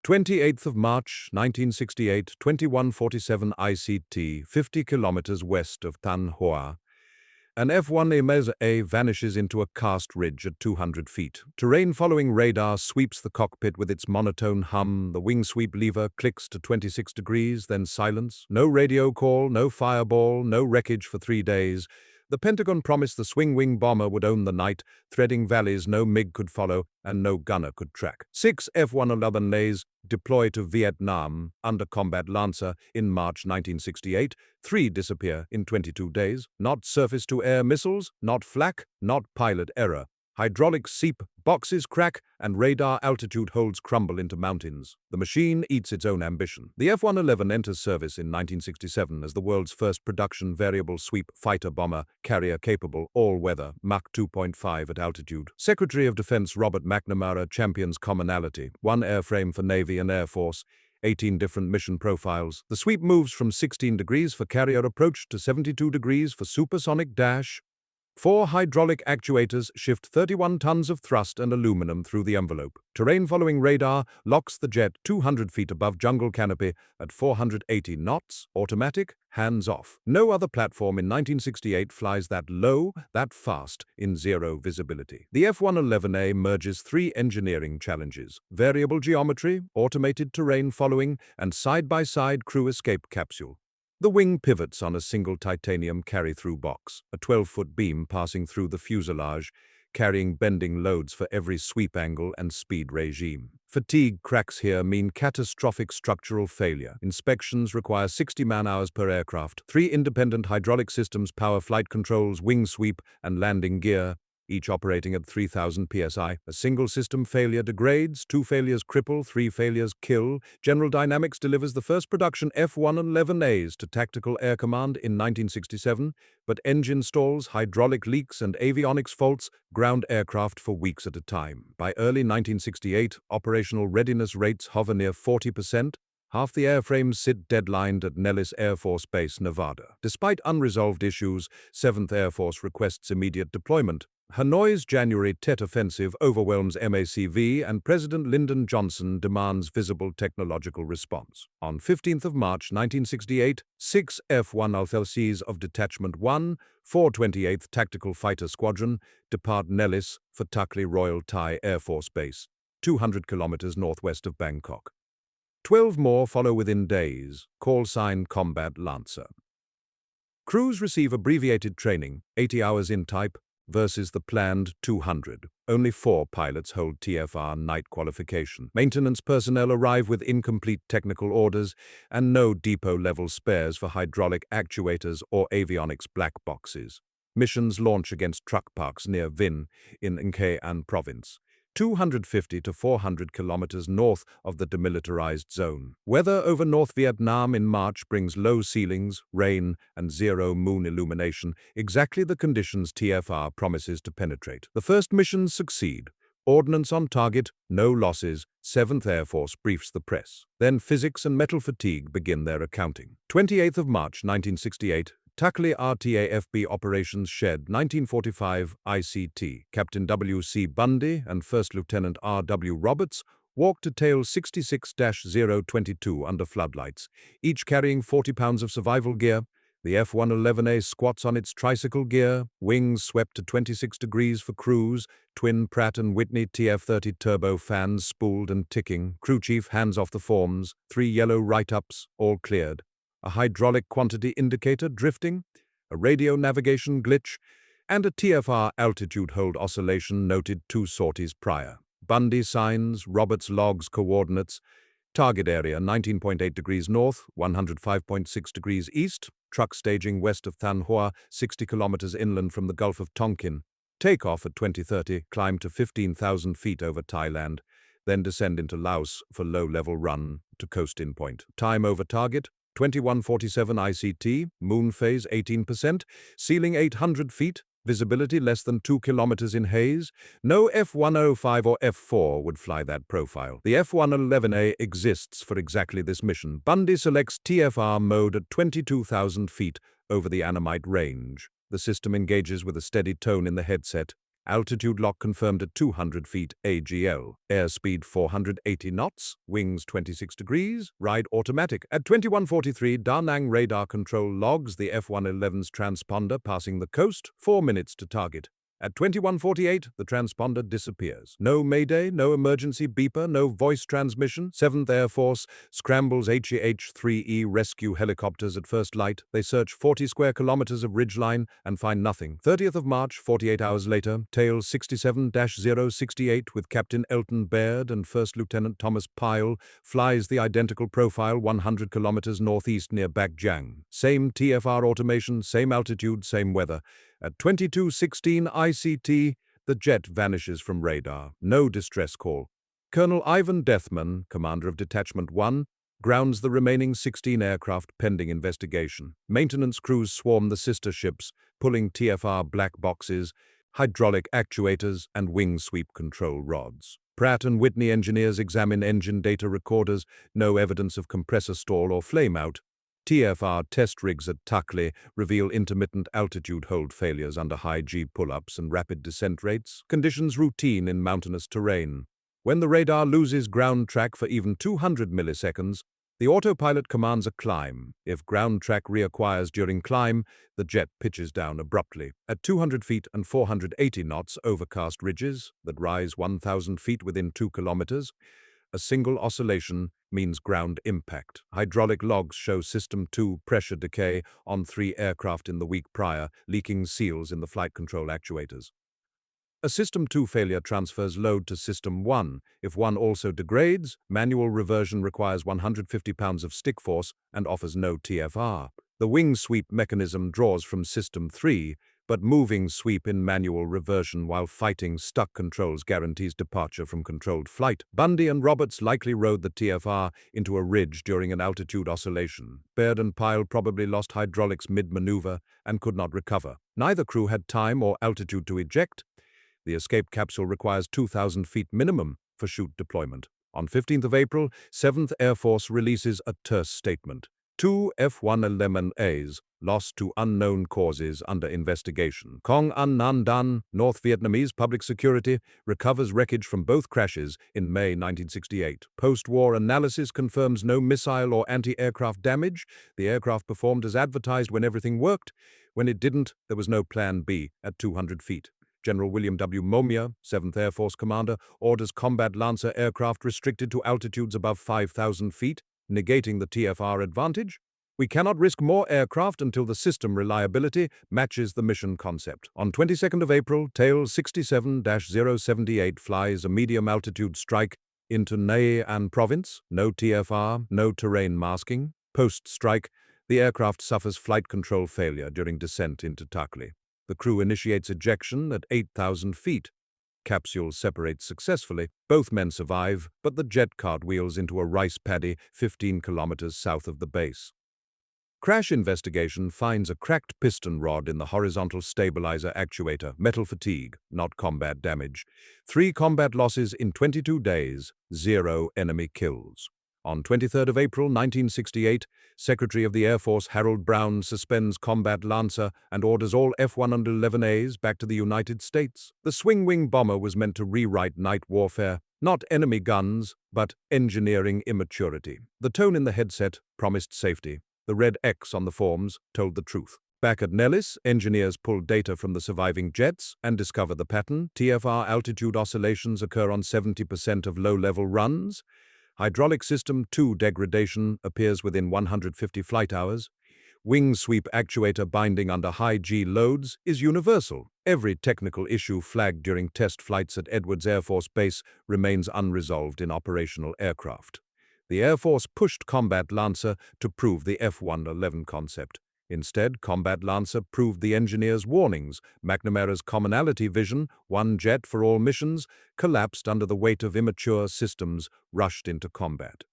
28th of March, 1968, 2147 ICT, 50 kilometers west of Tan Hoa. An F-111A vanishes into a karst ridge at 200 feet. Terrain following radar sweeps the cockpit with its monotone hum. The wing sweep lever clicks to 26 degrees, then silence. No radio call, no fireball, no wreckage for 3 days. The Pentagon promised the swing-wing bomber would own the night, threading valleys no MiG could follow and no gunner could track. 6 F-111As deploy to Vietnam under Combat Lancer in March 1968. 3 disappear in 22 days. Not surface-to-air missiles, not flak, not pilot error. Hydraulics seep, boxes crack, and radar altitude holds crumble into mountains. The machine eats its own ambition. The F-111 enters service in 1967 as the world's first production variable sweep fighter bomber, carrier-capable, all-weather, Mach 2.5 at altitude. Secretary of Defense Robert McNamara champions commonality. 1 airframe for Navy and Air Force. 18 different mission profiles. The sweep moves from 16 degrees for carrier approach to 72 degrees for supersonic dash. 4 hydraulic actuators shift 31 tons of thrust and aluminum through the envelope. Terrain following radar locks the jet 200 feet above jungle canopy at 480 knots, automatic, hands-off. No other platform in 1968 flies that low, that fast, in zero visibility. The F-111A merges 3 engineering challenges: variable geometry, automated terrain following, and side-by-side crew escape capsule. The wing pivots on a single titanium carry-through box, a 12-foot beam passing through the fuselage, carrying bending loads for every sweep angle and speed regime. Fatigue cracks here mean catastrophic structural failure. Inspections require 60 man-hours per aircraft. 3 independent hydraulic systems power flight controls, wing sweep, and landing gear, each operating at 3,000 psi. A single system failure degrades, 2 failures cripple, 3 failures kill. General Dynamics delivers the first production F-111As to Tactical Air Command in 1967, but engine stalls, hydraulic leaks, and avionics faults ground aircraft for weeks at a time. By early 1968, operational readiness rates hover near 40%. Half the airframes sit deadlined at Nellis Air Force Base, Nevada. Despite unresolved issues, 7th Air Force requests immediate deployment. Hanoi's January Tet Offensive overwhelms MACV, and President Lyndon Johnson demands visible technological response. On 15th of March 1968, 6 F-111As of Detachment 1, 428th Tactical Fighter Squadron, depart Nellis for Takli Royal Thai Air Force Base, 200 kilometers northwest of Bangkok. 12 more follow within days, call sign Combat Lancer. Crews receive abbreviated training, 80 hours in type, versus the planned 200. Only 4 pilots hold TFR night qualification. Maintenance personnel arrive with incomplete technical orders and no depot-level spares for hydraulic actuators or avionics black boxes. Missions launch against truck parks near Vinh in An An province, 250 to 400 kilometers north of the demilitarized zone. Weather over North Vietnam in March brings low ceilings, rain, and zero moon illumination, exactly the conditions TFR promises to penetrate. The first missions succeed. Ordnance on target, no losses, 7th Air Force briefs the press. Then physics and metal fatigue begin their accounting. 28th of March 1968, Takli RTAFB Operations Shed 1945 ICT. Captain W.C. Bundy and First Lieutenant R.W. Roberts walk to tail 66-022 under floodlights, each carrying 40 pounds of survival gear. The F-111A squats on its tricycle gear, wings swept to 26 degrees for cruise, twin Pratt & Whitney TF-30 turbo fans spooled and ticking, crew chief hands off the forms, 3 yellow write-ups, all cleared. A hydraulic quantity indicator drifting, a radio navigation glitch, and a TFR altitude hold oscillation noted 2 sorties prior. Bundy signs, Roberts logs coordinates, target area 19.8 degrees north, 105.6 degrees east, truck staging west of Tan Hoa, 60 kilometers inland from the Gulf of Tonkin. Takeoff at 2030, climb to 15,000 feet over Thailand, then descend into Laos for low-level run to coast-in point. Time over target, 2147 ICT, moon phase 18%, ceiling 800 feet, visibility less than 2 kilometers in haze. No F-105 or F-4 would fly that profile. The F-111A exists for exactly this mission. Bundy selects TFR mode at 22,000 feet over the Annamite Range. The system engages with a steady tone in the headset, Altitude lock confirmed at 200 feet AGL. Airspeed 480 knots. Wings 26 degrees. Ride automatic. At 21:43, Da Nang radar control logs the F-111's transponder passing the coast. 4 minutes to target. At 21:48, the transponder disappears. No mayday, no emergency beeper, no voice transmission. 7th Air Force scrambles HEH-3E rescue helicopters at first light. They search 40 square kilometers of ridgeline and find nothing. 30th of March, 48 hours later, tail 67-068 with Captain Elton Baird and First Lieutenant Thomas Pyle flies the identical profile 100 kilometers northeast near Baekjang. Same TFR automation, same altitude, same weather. At 22:16 ICT, the jet vanishes from radar. No distress call. Colonel Ivan Deathman, commander of Detachment 1, grounds the remaining 16 aircraft pending investigation. Maintenance crews swarm the sister ships, pulling TFR black boxes, hydraulic actuators, and wing sweep control rods. Pratt & Whitney engineers examine engine data recorders, no evidence of compressor stall or flameout. TFR test rigs at Takle reveal intermittent altitude hold failures under high G pull-ups and rapid descent rates, conditions routine in mountainous terrain. When the radar loses ground track for even 200 milliseconds, the autopilot commands a climb. If ground track reacquires during climb, the jet pitches down abruptly. At 200 feet and 480 knots, overcast ridges that rise 1,000 feet within 2 kilometers, a single oscillation means ground impact. Hydraulic logs show System 2 pressure decay on 3 aircraft in the week prior, leaking seals in the flight control actuators. A System 2 failure transfers load to System 1. If one also degrades, manual reversion requires 150 pounds of stick force and offers no TFR. The wing sweep mechanism draws from System 3, but moving sweep in manual reversion while fighting stuck controls guarantees departure from controlled flight. Bundy and Roberts likely rode the TFR into a ridge during an altitude oscillation. Baird and Pyle probably lost hydraulics mid-maneuver and could not recover. Neither crew had time or altitude to eject. The escape capsule requires 2,000 feet minimum for chute deployment. On 15th of April, 7th Air Force releases a terse statement. 2 F-111As lost to unknown causes under investigation. Kong An Nan Dan, North Vietnamese Public Security, recovers wreckage from both crashes in May 1968. Post-war analysis confirms no missile or anti-aircraft damage. The aircraft performed as advertised when everything worked. When it didn't, there was no plan B at 200 feet. General William W. Momia, 7th Air Force Commander, orders combat Lancer aircraft restricted to altitudes above 5,000 feet, negating the TFR advantage. We cannot risk more aircraft until the system reliability matches the mission concept. On 22nd of April, tail 67-078 flies a medium-altitude strike into Nay An Province. No TFR, no terrain masking. Post-strike, the aircraft suffers flight control failure during descent into Takle. The crew initiates ejection at 8,000 feet. Capsule separates successfully. Both men survive, but the jet cartwheels into a rice paddy 15 kilometers south of the base. Crash investigation finds a cracked piston rod in the horizontal stabilizer actuator, metal fatigue, not combat damage. 3 combat losses in 22 days, 0 enemy kills. On 23rd of April 1968, Secretary of the Air Force Harold Brown suspends Combat Lancer and orders all F-111As back to the United States. The swing-wing bomber was meant to rewrite night warfare, not enemy guns, but engineering immaturity. The tone in the headset promised safety. The red X on the forms told the truth. Back at Nellis, engineers pulled data from the surviving jets and discover the pattern. TFR altitude oscillations occur on 70% of low-level runs. Hydraulic System 2 degradation appears within 150 flight hours. Wing sweep actuator binding under high G loads is universal. Every technical issue flagged during test flights at Edwards Air Force Base remains unresolved in operational aircraft. The Air Force pushed Combat Lancer to prove the F-111 concept. Instead, Combat Lancer proved the engineers' warnings. McNamara's commonality vision, one jet for all missions, collapsed under the weight of immature systems rushed into combat.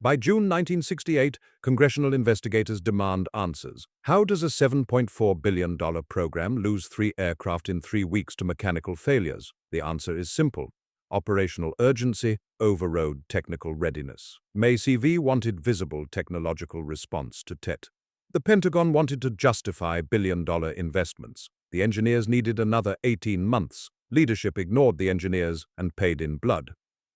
By June 1968, congressional investigators demand answers. How does a $7.4 billion program lose 3 aircraft in 3 weeks to mechanical failures? The answer is simple. Operational urgency overrode technical readiness. May CV wanted visible technological response to Tet. The Pentagon wanted to justify billion-dollar investments. The engineers needed another 18 months. Leadership ignored the engineers and paid in blood.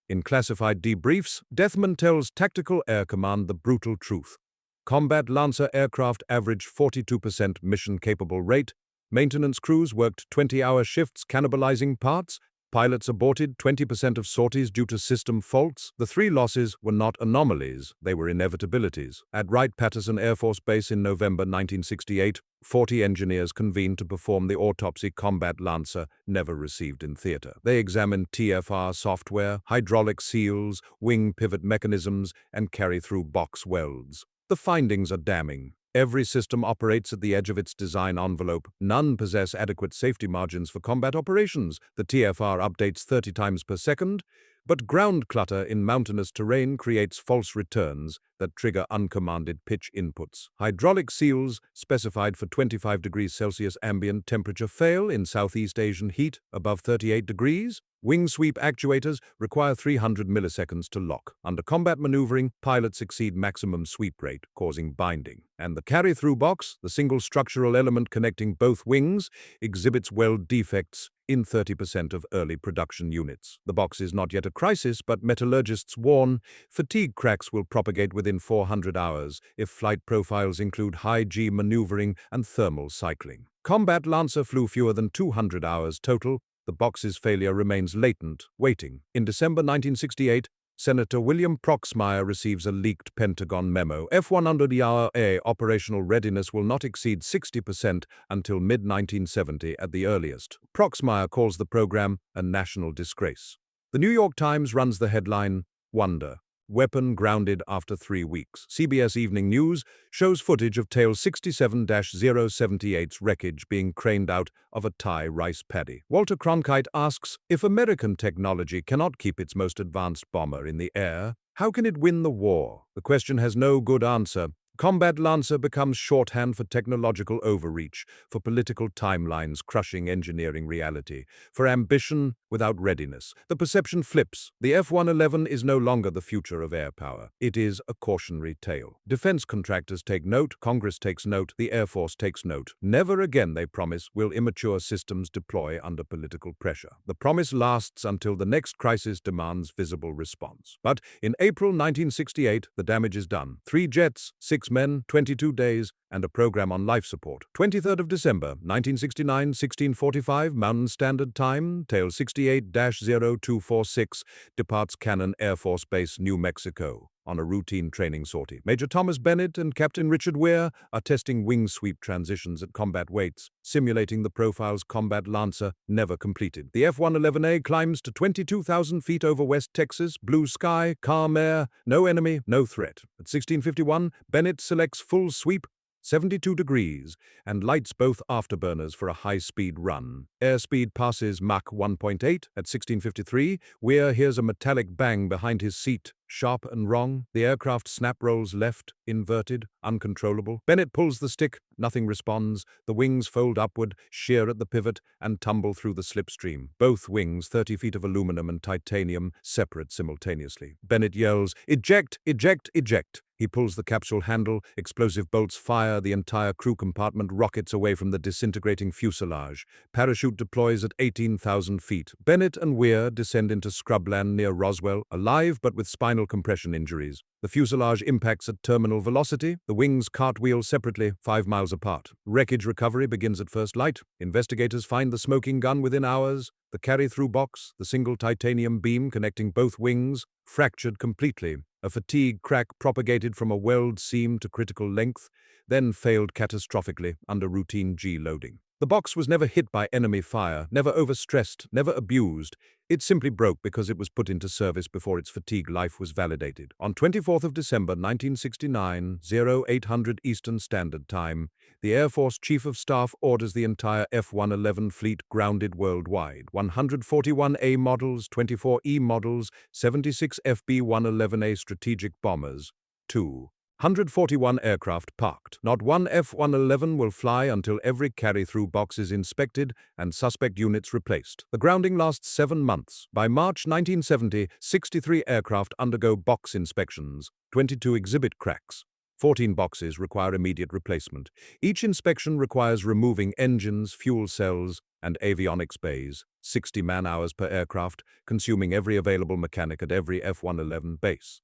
In classified debriefs, Deathman tells Tactical Air Command the brutal truth. Combat Lancer aircraft averaged 42% mission-capable rate. Maintenance crews worked 20-hour shifts cannibalizing parts. Pilots aborted 20% of sorties due to system faults. The three losses were not anomalies, they were inevitabilities. At Wright-Patterson Air Force Base in November 1968, 40 engineers convened to perform the autopsy Combat Lancer never received in theater. They examined TFR software, hydraulic seals, wing pivot mechanisms, and carry-through box welds. The findings are damning. Every system operates at the edge of its design envelope. None possess adequate safety margins for combat operations. The TFR updates 30 times per second, but ground clutter in mountainous terrain creates false returns that trigger uncommanded pitch inputs. Hydraulic seals, specified for 25 degrees Celsius ambient temperature, fail in Southeast Asian heat above 38 degrees. Wing sweep actuators require 300 milliseconds to lock. Under combat maneuvering, pilots exceed maximum sweep rate, causing binding. And the carry-through box, the single structural element connecting both wings, exhibits weld defects in 30% of early production units. The box is not yet a crisis, but metallurgists warn fatigue cracks will propagate within 400 hours if flight profiles include high-G maneuvering and thermal cycling. Combat Lancer flew fewer than 200 hours total. The box's failure remains latent, waiting. In December 1968, Senator William Proxmire receives a leaked Pentagon memo. F-111A operational readiness will not exceed 60% until mid-1970 at the earliest. Proxmire calls the program a national disgrace. The New York Times runs the headline, "Wonder. Weapon grounded after 3 weeks." CBS Evening News shows footage of Tail 67-078's wreckage being craned out of a Thai rice paddy. Walter Cronkite asks, if American technology cannot keep its most advanced bomber in the air, how can it win the war? The question has no good answer. Combat Lancer becomes shorthand for technological overreach, for political timelines crushing engineering reality, for ambition without readiness. The perception flips. The F-111 is no longer the future of air power. It is a cautionary tale. Defense contractors take note, Congress takes note, the Air Force takes note. Never again, they promise, will immature systems deploy under political pressure. The promise lasts until the next crisis demands visible response. But in April 1968, the damage is done. 3 jets, 6 men, 22 days, and a program on life support. 23rd of December, 1969, 1645, Mountain Standard Time, Tail 68-0246, departs Cannon Air Force Base, New Mexico, on a routine training sortie. Major Thomas Bennett and Captain Richard Weir are testing wing sweep transitions at combat weights, simulating the profile's Combat Lancer never completed. The F-111A climbs to 22,000 feet over West Texas, blue sky, calm air, no enemy, no threat. At 1651, Bennett selects full sweep, 72 degrees, and lights both afterburners for a high-speed run. Airspeed passes Mach 1.8 at 1653. Weir hears a metallic bang behind his seat, sharp and wrong. The aircraft snap rolls left, inverted, uncontrollable. Bennett pulls the stick, nothing responds. The wings fold upward, shear at the pivot, and tumble through the slipstream. Both wings, 30 feet of aluminum and titanium, separate simultaneously. Bennett yells, "Eject, eject, eject." He pulls the capsule handle, explosive bolts fire, the entire crew compartment rockets away from the disintegrating fuselage. Parachute deploys at 18,000 feet. Bennett and Weir descend into scrubland near Roswell, alive but with spinal compression injuries. The fuselage impacts at terminal velocity. The wings cartwheel separately, 5 miles apart. Wreckage recovery begins at first light. Investigators find the smoking gun within hours. The carry-through box, the single titanium beam connecting both wings, fractured completely. A fatigue crack propagated from a weld seam to critical length, then failed catastrophically under routine G-loading. The box was never hit by enemy fire, never overstressed, never abused. It simply broke because it was put into service before its fatigue life was validated. On 24th of December 1969, 0800 Eastern Standard Time, the Air Force Chief of Staff orders the entire F-111 fleet grounded worldwide. 141A models, 24E models, 76 FB-111A strategic bombers, 241 aircraft parked. Not one F-111 will fly until every carry-through box is inspected and suspect units replaced. The grounding lasts 7 months. By March 1970, 63 aircraft undergo box inspections, 22 exhibit cracks. 14 boxes require immediate replacement. Each inspection requires removing engines, fuel cells, and avionics bays, 60 man-hours per aircraft, consuming every available mechanic at every F-111 base.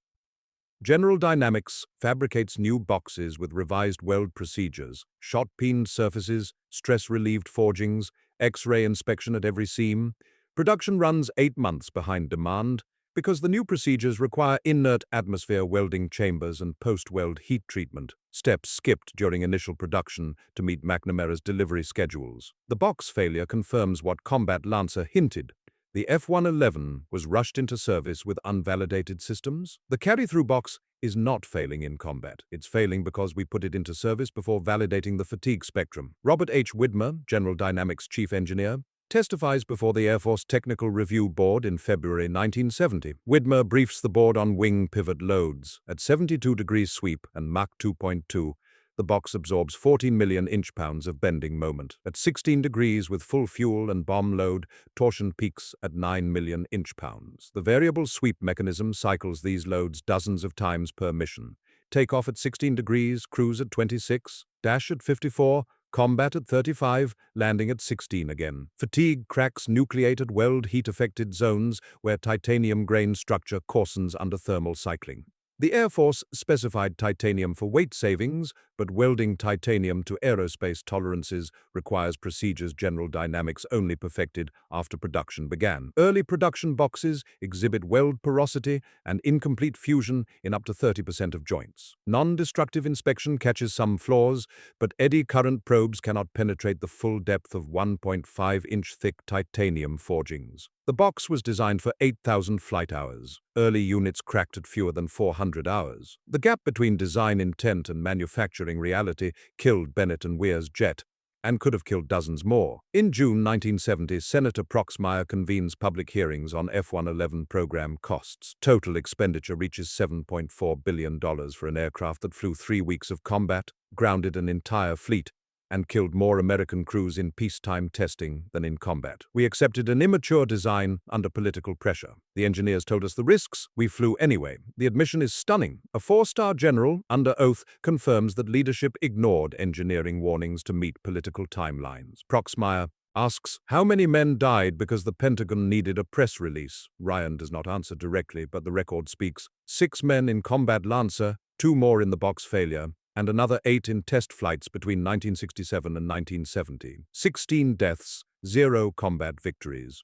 General Dynamics fabricates new boxes with revised weld procedures, shot-peened surfaces, stress-relieved forgings, X-ray inspection at every seam. Production runs 8 months behind demand because the new procedures require inert atmosphere welding chambers and post-weld heat treatment, steps skipped during initial production to meet McNamara's delivery schedules. The box failure confirms what Combat Lancer hinted. The F-111 was rushed into service with unvalidated systems. The carry-through box is not failing in combat. It's failing because we put it into service before validating the fatigue spectrum. Robert H. Widmer, General Dynamics Chief Engineer, testifies before the Air Force Technical Review Board in February 1970. Widmer briefs the board on wing pivot loads. At 72 degrees sweep and Mach 2.2, the box absorbs 14 million inch-pounds of bending moment. At 16 degrees with full fuel and bomb load, torsion peaks at 9 million inch-pounds. The variable sweep mechanism cycles these loads dozens of times per mission. Takeoff at 16 degrees, cruise at 26, dash at 54, combat at 35, landing at 16 again. Fatigue cracks nucleated weld heat-affected zones where titanium grain structure coarsens under thermal cycling. The Air Force specified titanium for weight savings, but welding titanium to aerospace tolerances requires procedures General Dynamics only perfected after production began. Early production boxes exhibit weld porosity and incomplete fusion in up to 30% of joints. Non-destructive inspection catches some flaws, but eddy current probes cannot penetrate the full depth of 1.5-inch thick titanium forgings. The box was designed for 8,000 flight hours. Early units cracked at fewer than 400 hours. The gap between design intent and manufacturing reality killed Bennett and Weir's jet, and could have killed dozens more. In June 1970, Senator Proxmire convenes public hearings on F-111 program costs. Total expenditure reaches $7.4 billion for an aircraft that flew 3 weeks of combat, grounded an entire fleet, and killed more American crews in peacetime testing than in combat. We accepted an immature design under political pressure. The engineers told us the risks, we flew anyway. The admission is stunning. A 4-star general, under oath, confirms that leadership ignored engineering warnings to meet political timelines. Proxmire asks, how many men died because the Pentagon needed a press release? Ryan does not answer directly, but the record speaks. 6 men in Combat Lancer, 2 more in the box failure, and another 8 in test flights between 1967 and 1970. 16 deaths, 0 combat victories.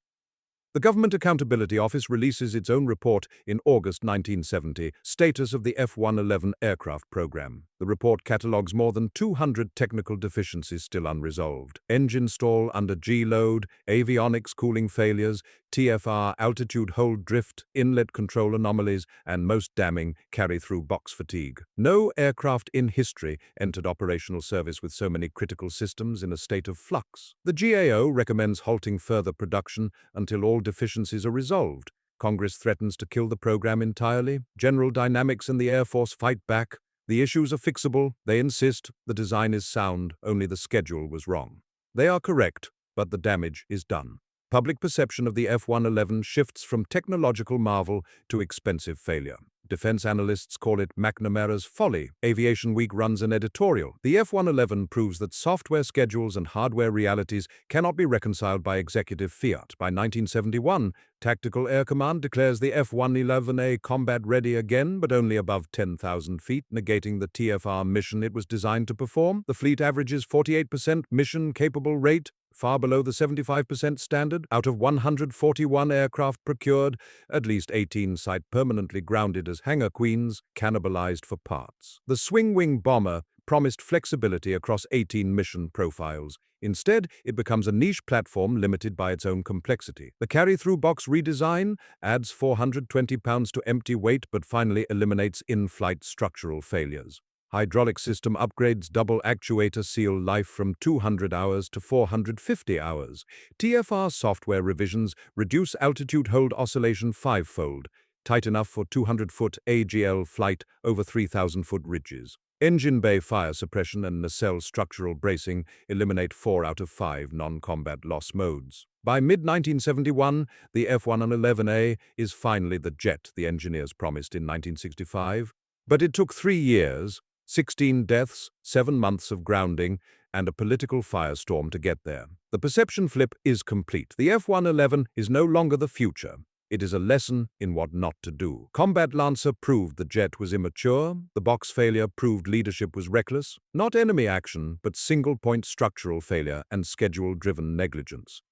The Government Accountability Office releases its own report in August 1970, Status of the F-111 Aircraft Program. The report catalogues more than 200 technical deficiencies still unresolved. Engine stall under G-load, avionics cooling failures, TFR altitude hold drift, inlet control anomalies, and most damning, carry-through box fatigue. No aircraft in history entered operational service with so many critical systems in a state of flux. The GAO recommends halting further production until all deficiencies are resolved. Congress threatens to kill the program entirely. General Dynamics and the Air Force fight back. The issues are fixable, they insist. The design is sound, only the schedule was wrong. They are correct, but the damage is done. Public perception of the F-111 shifts from technological marvel to expensive failure. Defense analysts call it McNamara's folly. Aviation Week runs an editorial. The F-111 proves that software schedules and hardware realities cannot be reconciled by executive fiat. By 1971, Tactical Air Command declares the F-111A combat ready again, but only above 10,000 feet, negating the TFR mission it was designed to perform. The fleet averages 48% mission-capable rate, far below the 75% standard. Out of 141 aircraft procured, at least 18 site permanently grounded as hangar queens, cannibalized for parts. The swing-wing bomber promised flexibility across 18 mission profiles. Instead, it becomes a niche platform limited by its own complexity. The carry-through box redesign adds 420 pounds to empty weight but finally eliminates in-flight structural failures. Hydraulic system upgrades double actuator seal life from 200 hours to 450 hours. TFR software revisions reduce altitude hold oscillation 5-fold, tight enough for 200-foot AGL flight over 3,000-foot ridges. Engine bay fire suppression and nacelle structural bracing eliminate 4 out of 5 non-combat loss modes. By mid-1971, the F-111A is finally the jet the engineers promised in 1965. But it took 3 years. 16 deaths, 7 months of grounding, and a political firestorm to get there. The perception flip is complete. The F-111 is no longer the future. It is a lesson in what not to do. Combat Lancer proved the jet was immature. The box failure proved leadership was reckless. Not enemy action, but single-point structural failure and schedule-driven negligence.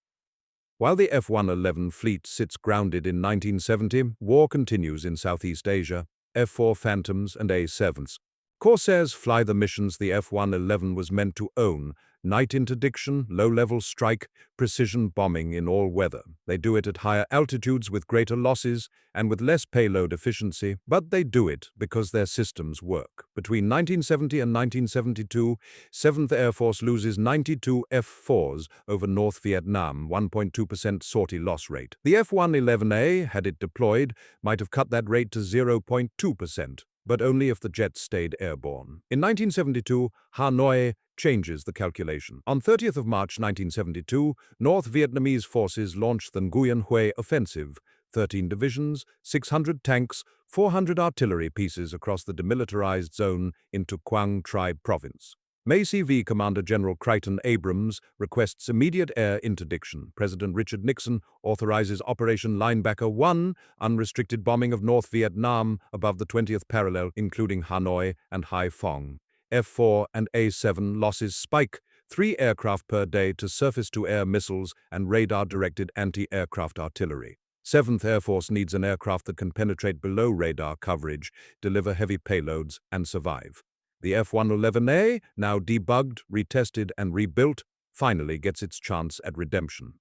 While the F-111 fleet sits grounded in 1970, war continues in Southeast Asia. F-4 Phantoms and A-7s. Corsairs fly the missions the F-111 was meant to own: night interdiction, low-level strike, precision bombing in all weather. They do it at higher altitudes with greater losses and with less payload efficiency, but they do it because their systems work. Between 1970 and 1972, 7th Air Force loses 92 F-4s over North Vietnam, 1.2% sortie loss rate. The F-111A, had it deployed, might have cut that rate to 0.2%. But only if the jet stayed airborne. In 1972, Hanoi changes the calculation. On 30th of March 1972, North Vietnamese forces launched the Nguyen Hue Offensive, 13 divisions, 600 tanks, 400 artillery pieces across the demilitarized zone into Quang Tri Province. MACV Commander General Crichton Abrams requests immediate air interdiction. President Richard Nixon authorizes Operation Linebacker 1, unrestricted bombing of North Vietnam above the 20th parallel, including Hanoi and Hai Phong. F-4 and A-7 losses spike, 3 aircraft per day to surface-to-air missiles and radar-directed anti-aircraft artillery. 7th Air Force needs an aircraft that can penetrate below radar coverage, deliver heavy payloads, and survive. The F-111A, now debugged, retested, and rebuilt, finally gets its chance at redemption.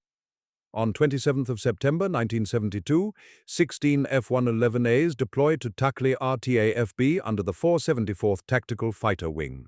On 27th of September 1972, 16 F-111As deployed to Takli RTAFB under the 474th Tactical Fighter Wing.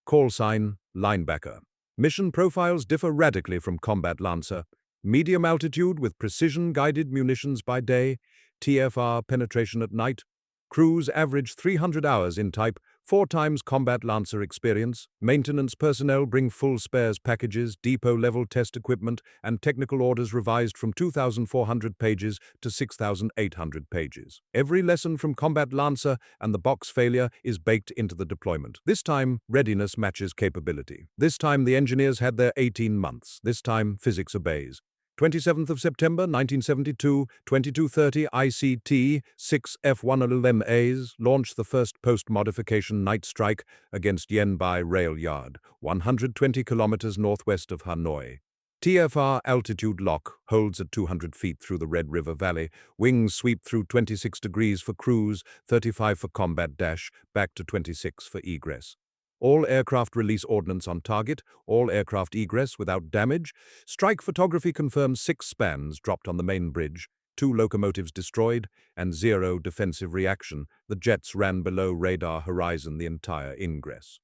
Call sign: Linebacker. Mission profiles differ radically from Combat Lancer. Medium altitude with precision-guided munitions by day, TFR penetration at night. Crews average 300 hours in type, 4 times Combat Lancer experience. Maintenance personnel bring full spares packages, depot-level test equipment, and technical orders revised from 2,400 pages to 6,800 pages. Every lesson from Combat Lancer and the box failure is baked into the deployment. This time, readiness matches capability. This time, the engineers had their 18 months. This time, physics obeys. 27th of September 1972, 22:30 ICT, 6 F-111As launched the first post-modification night strike against Yen Bai Rail Yard, 120 kilometers northwest of Hanoi. TFR altitude lock holds at 200 feet through the Red River Valley. Wings sweep through 26 degrees for cruise, 35 for combat dash, back to 26 for egress. All aircraft release ordnance on target, all aircraft egress without damage. Strike photography confirms 6 spans dropped on the main bridge, 2 locomotives destroyed, and 0 defensive reaction. The jets ran below radar horizon the entire ingress.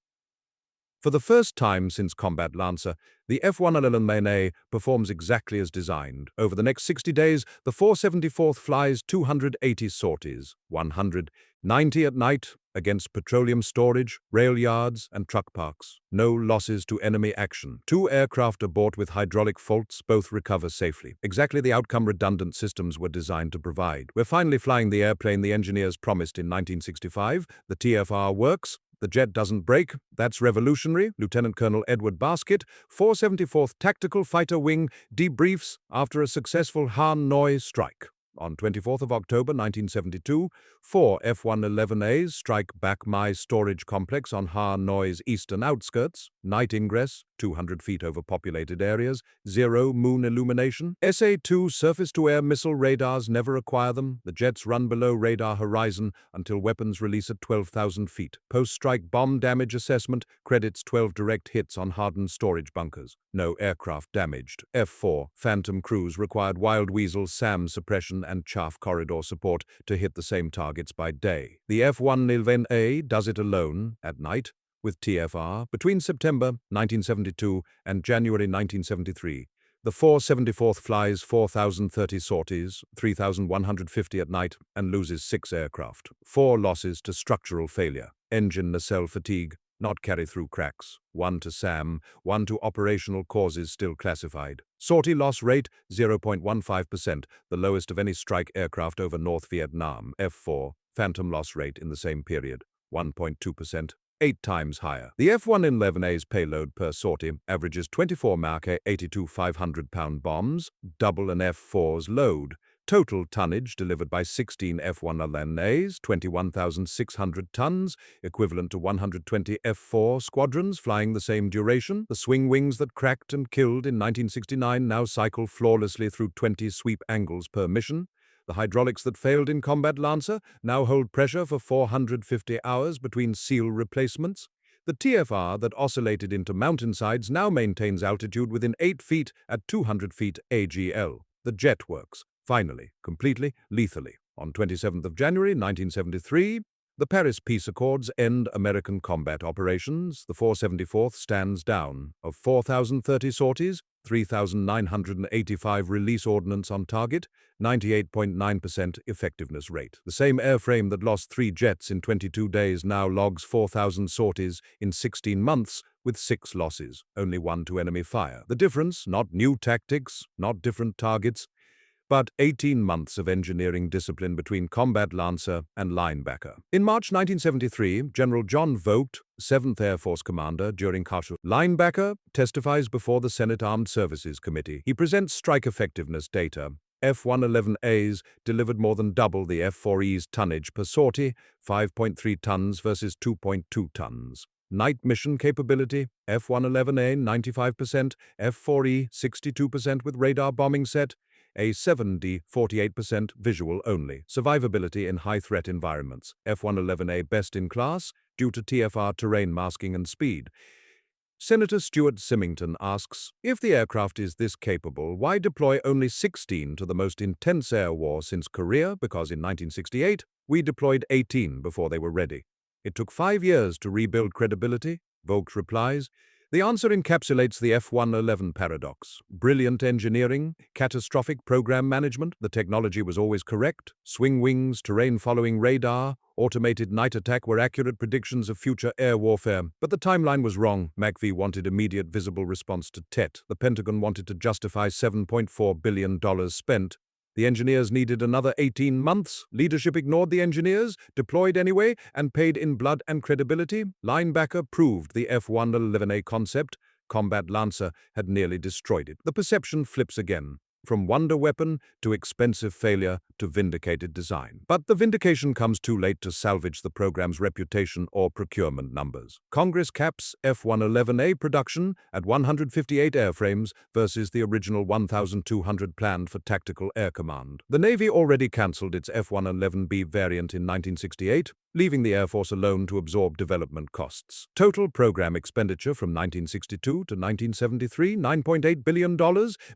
For the first time since Combat Lancer, the F-111A performs exactly as designed. Over the next 60 days, the 474th flies 280 sorties, 190 at night, against petroleum storage, rail yards, and truck parks. No losses to enemy action. 2 aircraft abort with hydraulic faults, both recover safely. Exactly the outcome redundant systems were designed to provide. We're finally flying the airplane the engineers promised in 1965. The TFR works. The jet doesn't break. That's revolutionary. Lieutenant Colonel Edward Basket, 474th Tactical Fighter Wing, debriefs after a successful Hanoi strike. On 24th of October 1972, 4 F-111As strike Bac Mai storage complex on Hanoi's eastern outskirts. Night ingress, 200 feet over populated areas, 0 moon illumination. SA-2 surface-to-air missile radars never acquire them. The jets run below radar horizon until weapons release at 12,000 feet. Post-strike bomb damage assessment credits 12 direct hits on hardened storage bunkers. No aircraft damaged. F-4 Phantom crews required Wild Weasel SAM suppression and chaff corridor support to hit the same targets by day. The F-111A does it alone, at night, with TFR, between September 1972 and January 1973. The 474th flies 4,030 sorties, 3,150 at night, and loses 6 aircraft. 4 losses to structural failure. Engine nacelle fatigue, not carry-through cracks. 1 to SAM, 1 to operational causes still classified. Sortie loss rate, 0.15%, the lowest of any strike aircraft over North Vietnam. F-4, Phantom loss rate in the same period, 1.2%. 8 times higher. The F-111A's payload per sortie averages 24 Mach 82 500-pound bombs, double an F-4's load. Total tonnage delivered by 16 F-111As, 21,600 tons, equivalent to 120 F-4 squadrons flying the same duration. The swing wings that cracked and killed in 1969 now cycle flawlessly through 20 sweep angles per mission. The hydraulics that failed in Combat Lancer now hold pressure for 450 hours between seal replacements. The TFR that oscillated into mountainsides now maintains altitude within 8 feet at 200 feet AGL. The jet works, finally, completely, lethally. On 27th of January 1973, the Paris Peace Accords end American combat operations. The 474th stands down. Of 4,030 sorties, 3,985 release ordnance on target, 98.9% effectiveness rate. The same airframe that lost 3 jets in 22 days now logs 4,000 sorties in 16 months with 6 losses, only 1 to enemy fire. The difference, not new tactics, not different targets, but 18 months of engineering discipline between Combat Lancer and Linebacker. In March 1973, General John Vogt, 7th Air Force Commander during Khartoum. Linebacker testifies before the Senate Armed Services Committee. He presents strike effectiveness data. F-111As delivered more than double the F-4E's tonnage per sortie, 5.3 tons versus 2.2 tons. Night mission capability, F-111A 95%, F-4E 62% with radar bombing set, A-7D 48% visual only. Survivability in high-threat environments. F-111A best in class due to TFR terrain masking and speed. Senator Stuart Symington asks, if the aircraft is this capable, why deploy only 16 to the most intense air war since Korea? Because in 1968, we deployed 18 before they were ready. It took 5 years to rebuild credibility, Vogt replies. The answer encapsulates the F-111 paradox. Brilliant engineering, catastrophic program management, the technology was always correct, swing wings, terrain-following radar, automated night attack were accurate predictions of future air warfare. But the timeline was wrong. MACV wanted immediate visible response to Tet. The Pentagon wanted to justify $7.4 billion spent. The engineers needed another 18 months. Leadership ignored the engineers, deployed anyway, and paid in blood and credibility. Linebacker proved the F-111A concept. Combat Lancer had nearly destroyed it. The perception flips again. From wonder weapon to expensive failure to vindicated design. But the vindication comes too late to salvage the program's reputation or procurement numbers. Congress caps F-111A production at 158 airframes versus the original 1,200 planned for Tactical Air Command. The Navy already cancelled its F-111B variant in 1968, leaving the Air Force alone to absorb development costs. Total program expenditure from 1962 to 1973, $9.8 billion,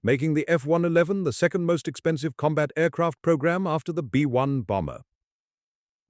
making the F-111 the second most expensive combat aircraft program after the B-1 bomber.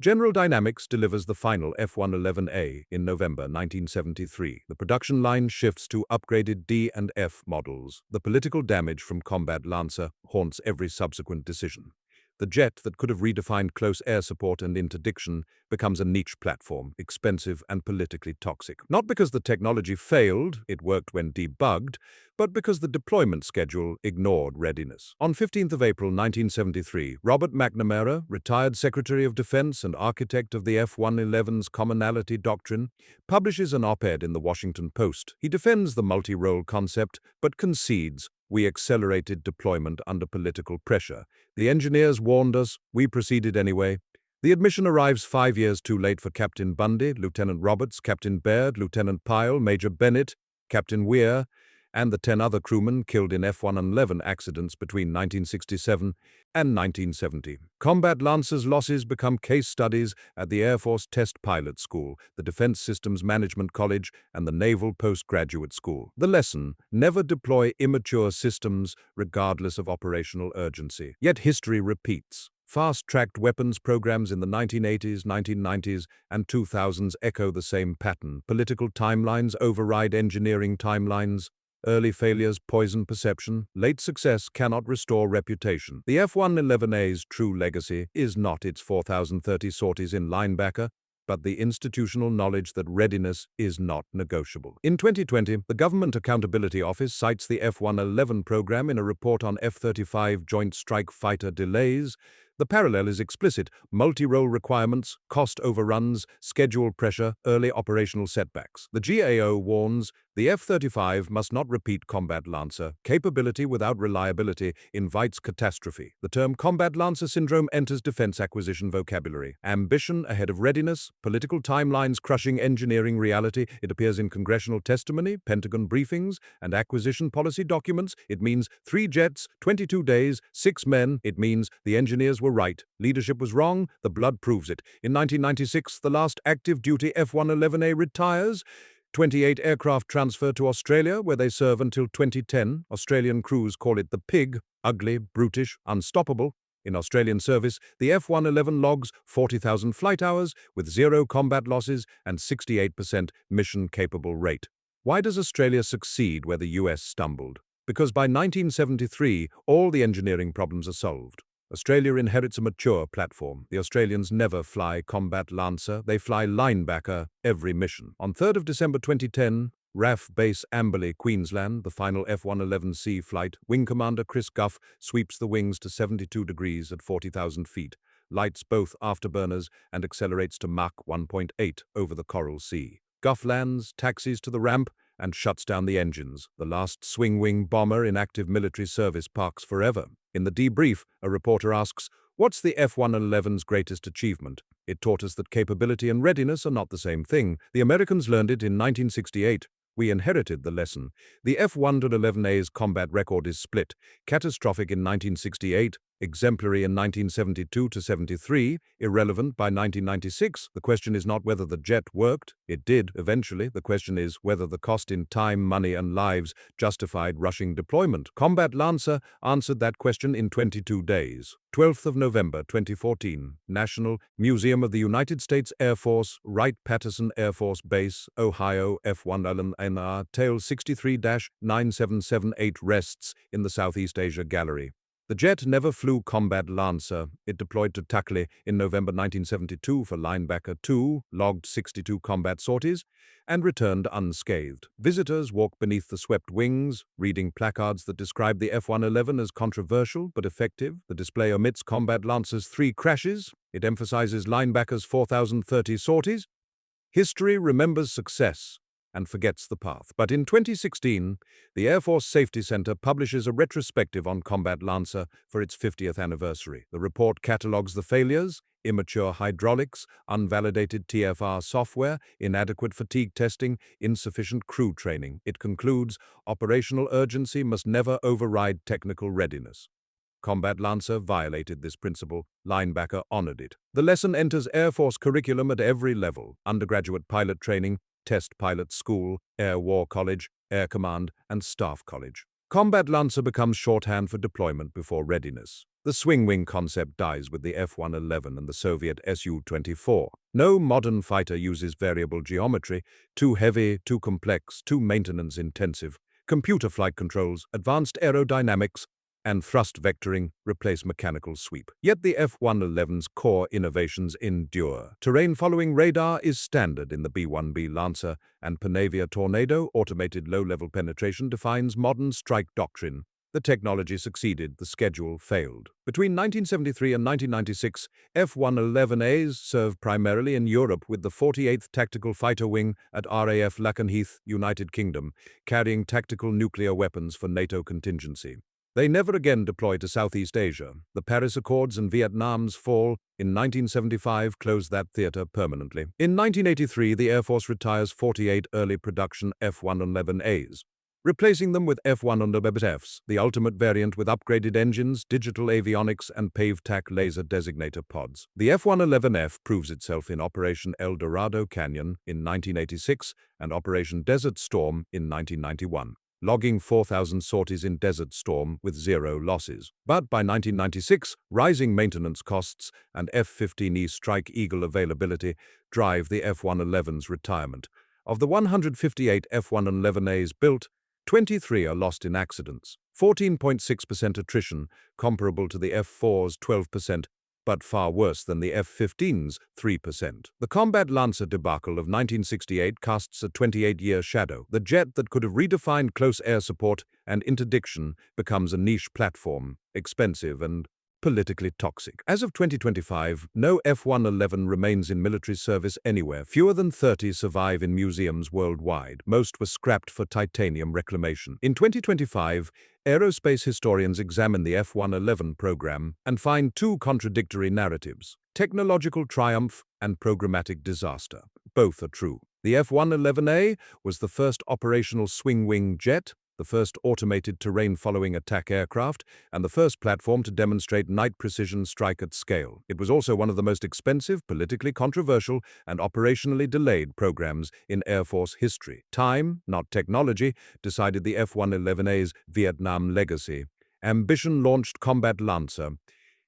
General Dynamics delivers the final F-111A in November 1973. The production line shifts to upgraded D and F models. The political damage from Combat Lancer haunts every subsequent decision. The jet that could have redefined close air support and interdiction becomes a niche platform, expensive and politically toxic. Not because the technology failed, it worked when debugged, but because the deployment schedule ignored readiness. On 15th of April 1973, Robert McNamara, retired Secretary of Defense and architect of the F-111's commonality doctrine, publishes an op-ed in the Washington Post. He defends the multi-role concept, but concedes we accelerated deployment under political pressure. The engineers warned us, we proceeded anyway. The admission arrives 5 years too late for Captain Bundy, Lieutenant Roberts, Captain Baird, Lieutenant Pyle, Major Bennett, Captain Weir, and the 10 other crewmen killed in F-111 accidents between 1967 and 1970. Combat Lancer's losses become case studies at the Air Force Test Pilot School, the Defense Systems Management College, and the Naval Postgraduate School. The lesson: never deploy immature systems regardless of operational urgency. Yet history repeats. Fast-tracked weapons programs in the 1980s, 1990s, and 2000s echo the same pattern. Political timelines override engineering timelines. Early failures poison perception. Late success cannot restore reputation. The F-111A's true legacy is not its 4,030 sorties in Linebacker, but the institutional knowledge that readiness is not negotiable. In 2020, the Government Accountability Office cites the F-111 program in a report on F-35 Joint Strike Fighter delays. The parallel is explicit: multi-role requirements, cost overruns, schedule pressure, early operational setbacks. The GAO warns the F-35 must not repeat Combat Lancer. Capability without reliability invites catastrophe. The term Combat Lancer syndrome enters defense acquisition vocabulary. Ambition ahead of readiness, political timelines crushing engineering reality. It appears in congressional testimony, Pentagon briefings, and acquisition policy documents. It means 3 jets, 22 days, 6 men. It means the engineers were right. Leadership was wrong. The blood proves it. In 1996, the last active duty F-111A retires. 28 aircraft transfer to Australia, where they serve until 2010. Australian crews call it the pig, ugly, brutish, unstoppable. In Australian service, the F-111 logs 40,000 flight hours with 0 combat losses and 68% mission-capable rate. Why does Australia succeed where the US stumbled? Because by 1973, all the engineering problems are solved. Australia inherits a mature platform. The Australians never fly Combat Lancer, they fly Linebacker every mission. On 3rd of December 2010, RAF Base Amberley, Queensland, the final F-111C flight, Wing Commander Chris Gough sweeps the wings to 72 degrees at 40,000 feet, lights both afterburners and accelerates to Mach 1.8 over the Coral Sea. Gough lands, taxis to the ramp, and shuts down the engines. The last swing-wing bomber in active military service parks forever. In the debrief, a reporter asks, "What's the F-111's greatest achievement?" "It taught us that capability and readiness are not the same thing. The Americans learned it in 1968. We inherited the lesson. The F-111A's combat record is split. Catastrophic in 1968, exemplary in 1972 to 73, irrelevant by 1996. The question is not whether the jet worked. It did, eventually. The question is whether the cost in time, money, and lives justified rushing deployment. Combat Lancer answered that question in 22 days. 12th of November 2014, National Museum of the United States Air Force, Wright-Patterson Air Force Base, Ohio, F-111A, tail 63-9778 rests in the Southeast Asia Gallery. The jet never flew Combat Lancer. It deployed to Takli in November 1972 for Linebacker 2, logged 62 combat sorties, and returned unscathed. Visitors walk beneath the swept wings, reading placards that describe the F-111 as controversial but effective. The display omits Combat Lancer's 3 crashes. It emphasizes Linebacker's 4,030 sorties. History remembers success and forgets the path. But in 2016, the Air Force Safety Center publishes a retrospective on Combat Lancer for its 50th anniversary. The report catalogs the failures: immature hydraulics, unvalidated TFR software, inadequate fatigue testing, insufficient crew training. It concludes, operational urgency must never override technical readiness. Combat Lancer violated this principle. Linebacker honored it. The lesson enters Air Force curriculum at every level: undergraduate pilot training, Test Pilot School, Air War College, Air Command, and Staff College. Combat Lancer becomes shorthand for deployment before readiness. The swing-wing concept dies with the F-111 and the Soviet Su-24. No modern fighter uses variable geometry, too heavy, too complex, too maintenance-intensive. Computer flight controls, advanced aerodynamics, and thrust vectoring replace mechanical sweep. Yet the F-111's core innovations endure. Terrain-following radar is standard in the B-1B Lancer, and Panavia Tornado, automated low-level penetration, defines modern strike doctrine. The technology succeeded, the schedule failed. Between 1973 and 1996, F-111As served primarily in Europe with the 48th Tactical Fighter Wing at RAF Lakenheath, United Kingdom, carrying tactical nuclear weapons for NATO contingency. They never again deployed to Southeast Asia. The Paris Accords and Vietnam's fall in 1975 closed that theater permanently. In 1983, the Air Force retires 48 early production F-111As, replacing them with F-111Fs, the ultimate variant with upgraded engines, digital avionics, and pave-tack laser designator pods. The F-111F proves itself in Operation El Dorado Canyon in 1986 and Operation Desert Storm in 1991. Logging 4,000 sorties in Desert Storm with 0 losses. But by 1996, rising maintenance costs and F-15E Strike Eagle availability drive the F-111's retirement. Of the 158 F-111As built, 23 are lost in accidents. 14.6% attrition, comparable to the F-4's 12%, but far worse than the F-15's 3%. The Combat Lancer debacle of 1968 casts a 28-year shadow. The jet that could have redefined close air support and interdiction becomes a niche platform, expensive and politically toxic. As of 2025, no F-111 remains in military service anywhere. Fewer than 30 survive in museums worldwide. Most were scrapped for titanium reclamation. In 2025, aerospace historians examine the F-111 program and find two contradictory narratives: technological triumph and programmatic disaster. Both are true. The F-111A was the first operational swing-wing jet, the first automated terrain-following attack aircraft, and the first platform to demonstrate night precision strike at scale. It was also one of the most expensive, politically controversial, and operationally delayed programs in Air Force history. Time, not technology, decided the F-111A's Vietnam legacy. Ambition launched Combat Lancer.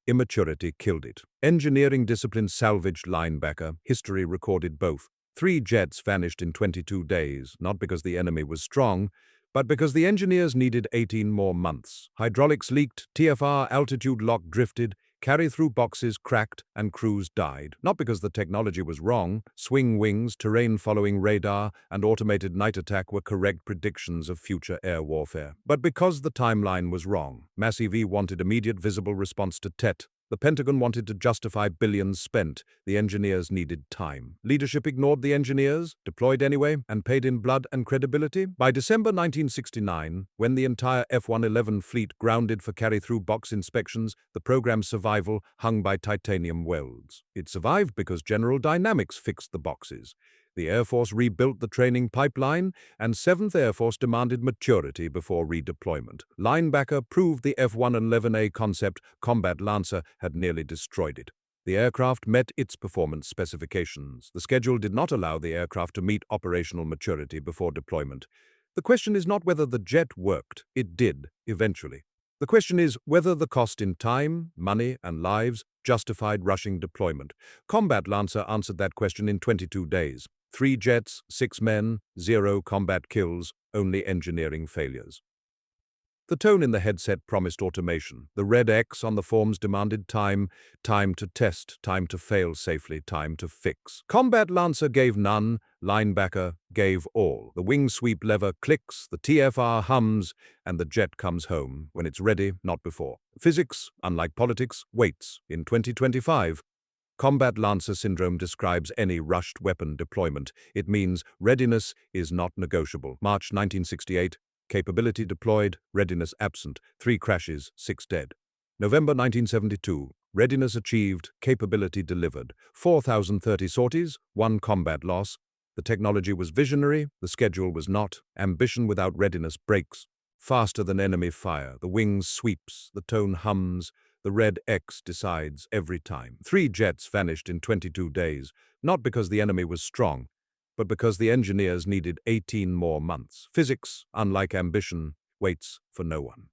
Immaturity killed it. Engineering discipline salvaged Linebacker. History recorded both. 3 jets vanished in 22 days, not because the enemy was strong, but because the engineers needed 18 more months. Hydraulics leaked, TFR altitude lock drifted, carry-through boxes cracked, and crews died. Not because the technology was wrong. Swing wings, terrain-following radar, and automated night attack were correct predictions of future air warfare, but because the timeline was wrong. Massive wanted immediate visible response to Tet. The Pentagon wanted to justify billions spent. The engineers needed time. Leadership ignored the engineers, deployed anyway, and paid in blood and credibility. By December 1969, when the entire F-111 fleet grounded for carry-through box inspections, the program's survival hung by titanium welds. It survived because General Dynamics fixed the boxes. The Air Force rebuilt the training pipeline, and 7th Air Force demanded maturity before redeployment. Linebacker proved the F-111A concept. Combat Lancer had nearly destroyed it. The aircraft met its performance specifications. The schedule did not allow the aircraft to meet operational maturity before deployment. The question is not whether the jet worked. It did, eventually. The question is whether the cost in time, money, and lives justified rushing deployment. Combat Lancer answered that question in 22 days. 3 jets, 6 men, 0 combat kills, only engineering failures. The tone in the headset promised automation. The red X on the forms demanded time to test, time to fail safely, time to fix. Combat Lancer gave none, Linebacker gave all. The wing sweep lever clicks, the TFR hums, and the jet comes home when it's ready, not before. Physics, unlike politics, waits. In 2025, Combat Lancer syndrome describes any rushed weapon deployment. It means readiness is not negotiable. March 1968, capability deployed, readiness absent. 3 crashes, 6 dead. November 1972, readiness achieved, capability delivered. 4,030 sorties, 1 combat loss. The technology was visionary, the schedule was not. Ambition without readiness breaks. Faster than enemy fire, the wings sweeps, the tone hums. The red X decides every time. 3 jets vanished in 22 days, not because the enemy was strong, but because the engineers needed 18 more months. Physics, unlike ambition, waits for no one.